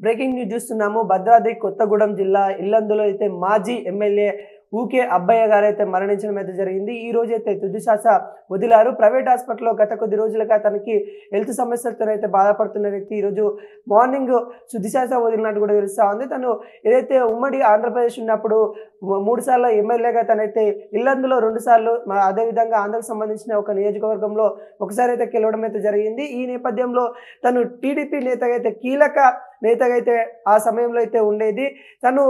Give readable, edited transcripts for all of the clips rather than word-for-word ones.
Breaking news చూస్తున్నాము. భద్రాద్రి కొత్తగూడెం జిల్లా ఇల్లందులో అయితే మాజీ ఎమ్మెల్యే ఊకే అబ్బయ్య గారైతే మరణించడం అయితే జరిగింది. ఈ రోజైతే తుది శ్వాస వదిలారు. ప్రైవేట్ హాస్పిటల్‌లో గత కొద్ది రోజులుగా తనకి హెల్త్ సమస్యలతోనైతే బాధపడుతున్న వ్యక్తి ఈరోజు మార్నింగ్ తుది శ్వాస వదిలినట్టు కూడా తెలుస్తా ఉంది. తను ఏదైతే ఉమ్మడి ఆంధ్రప్రదేశ్ ఉన్నప్పుడు 3 సార్లు ఎమ్మెల్యేగా తనైతే ఇల్లందులో 2 సార్లు అదేవిధంగా ఆంధ్రాకు సంబంధించిన ఒక నియోజకవర్గంలో ఒకసారి అయితే గెలవడం అయితే జరిగింది. ఈ నేపథ్యంలో తను టీడీపీ నేతగా అయితే కీలక నేతగా అయితే ఆ సమయంలో అయితే ఉండేది. తను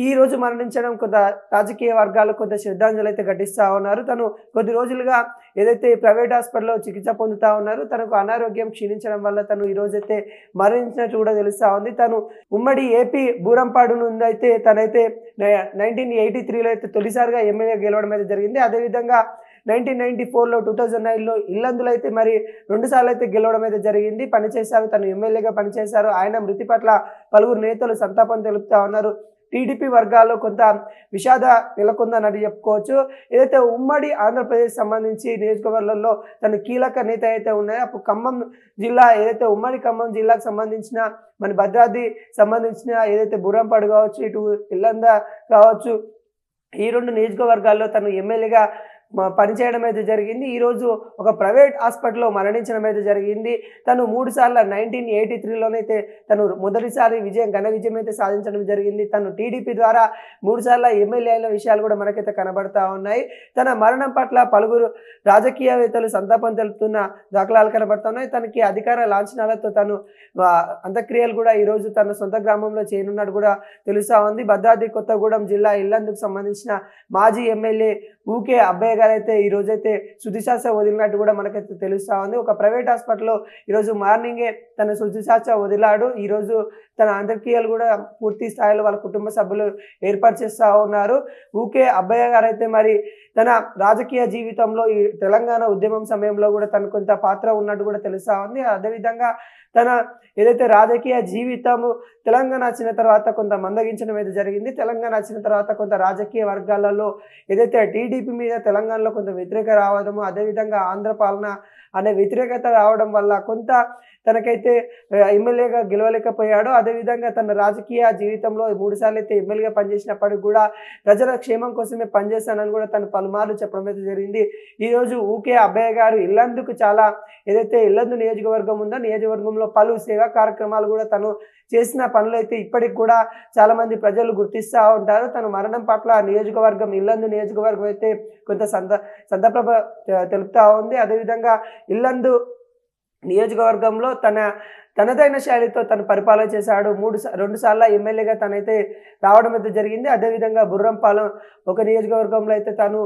ఈరోజు మరణించడం కొంత రాజకీయ వర్గాలు కొంత శ్రద్ధాంజలి అయితే ఘటిస్తా ఉన్నారు. తను కొద్ది రోజులుగా ఏదైతే ప్రైవేట్ హాస్పిటల్‌లో చికిత్స పొందుతా ఉన్నారు. తనకు అనారోగ్యం క్షీణించడం వల్ల తను ఈరోజైతే మరణించినట్టు కూడా తెలుస్తా ఉంది. తను ఉమ్మడి ఏపీ బూరంపాడు నుండి అయితే తనైతే 1983లో అయితే తొలిసారిగా ఎమ్మెల్యే గెలవడం అయితే జరిగింది. అదేవిధంగా 1994లో 2009లో ఇల్లందులో అయితే మరి 2 సార్లు అయితే గెలవడం అయితే జరిగింది. పనిచేశారు. తను ఎమ్మెల్యేగా పనిచేశారు. ఆయన మృతి పట్ల పలువురు నేతలు సంతాపం తెలుపుతా ఉన్నారు. టీడీపీ వర్గాల్లో కొంత విషాద నెలకొందని చెప్పుకోవచ్చు. ఏదైతే ఉమ్మడి ఆంధ్రప్రదేశ్ సంబంధించి నియోజకవర్గాల్లో తను కీలక నేత అయితే ఉన్నాయో అప్పుడు ఖమ్మం జిల్లా ఏదైతే ఉమ్మడి ఖమ్మం జిల్లాకు సంబంధించిన మన భద్రాద్రి సంబంధించిన ఏదైతే బూరంపాడు కావచ్చు, ఇటు ఇల్లంద కావచ్చు, ఈ 2 నియోజకవర్గాల్లో తను ఎమ్మెల్యేగా పనిచేయడం అయితే జరిగింది. ఈరోజు ఒక ప్రైవేట్ హాస్పిటల్‌లో మరణించడం అయితే జరిగింది. తను 3 సార్లు 1983లోనైతే తను మొదటిసారి ఘన విజయం అయితే సాధించడం జరిగింది. తను టీడీపీ ద్వారా 3 సార్లు ఎమ్మెల్యే అయిన విషయాలు కూడా మనకైతే కనబడతా ఉన్నాయి. తన మరణం పట్ల పలువురు రాజకీయవేత్తలు సంతాపం తెలుపుతున్న దాఖలాలు కనబడుతున్నాయి. తనకి అధికార లాంఛనాలతో తను అంత్యక్రియలు కూడా ఈరోజు తన సొంత గ్రామంలో చేయనున్నట్టు కూడా తెలుస్తా ఉంది. భద్రాద్రి కొత్తగూడెం జిల్లా ఇల్లందుకు సంబంధించిన మాజీ ఎమ్మెల్యే ఊకే అబ్బయ్య గారైతే ఈ రోజైతే తుదిశ్వాస వదిలినట్టు కూడా మనకైతే తెలుస్తా ఉంది. ఒక ప్రైవేట్ హాస్పిటల్‌లో ఈరోజు మార్నింగే తన తుదిశ్వాస వదిలాడు. ఈరోజు తన అంత్యక్రియలు కూడా పూర్తి స్థాయిలో వాళ్ళ కుటుంబ సభ్యులు ఏర్పాటు చేస్తూ ఉన్నారు. ఊకే అబ్బయ్య గారైతే మరి తన రాజకీయ జీవితంలో ఈ తెలంగాణ ఉద్యమం సమయంలో కూడా తను కొంత పాత్ర ఉన్నట్టు కూడా తెలుస్తా ఉంది. అదేవిధంగా తన ఏదైతే రాజకీయ జీవితము తెలంగాణ వచ్చిన తర్వాత కొంత మందగించడం అయితే జరిగింది. తెలంగాణ వచ్చిన తర్వాత కొంత రాజకీయ వర్గాలలో ఏదైతే టీడీపీ మీద తెలంగాణలో కొంత వ్యతిరేక రావడము, అదేవిధంగా ఆంధ్ర పాలన అనే వ్యతిరేకత రావడం వల్ల కొంత తనకైతే ఎమ్మెల్యేగా గెలవలేకపోయాడు. అదేవిధంగా తన రాజకీయ జీవితంలో 3 సార్లు అయితే ఎమ్మెల్యేగా పనిచేసినప్పటికి కూడా ప్రజల క్షేమం కోసమే పనిచేస్తానని కూడా తను పలుమార్లు చెప్పడం అయితే జరిగింది. ఈరోజు ఊకే అబ్బయ్య గారు ఇల్లందుకు చాలా ఏదైతే ఇల్లందు నియోజకవర్గం ఉందో నియోజకవర్గంలో పలు సేవా కార్యక్రమాలు కూడా తను చేసిన పనులైతే ఇప్పటికి కూడా చాలామంది ప్రజలు గుర్తిస్తూ ఉంటారు. తన మరణం పట్ల నియోజకవర్గం ఇల్లందు నియోజకవర్గం అయితే కొంత సంతాప తెలుపుతూ ఉంది. అదేవిధంగా ఇల్లందు నియోజకవర్గంలో తనదైన శైలితో తను పరిపాలన చేశాడు. 2 సార్లు ఎమ్మెల్యేగా తనైతే రావడం అయితే జరిగింది. అదేవిధంగా బుర్రంపాలెం ఒక నియోజకవర్గంలో అయితే తను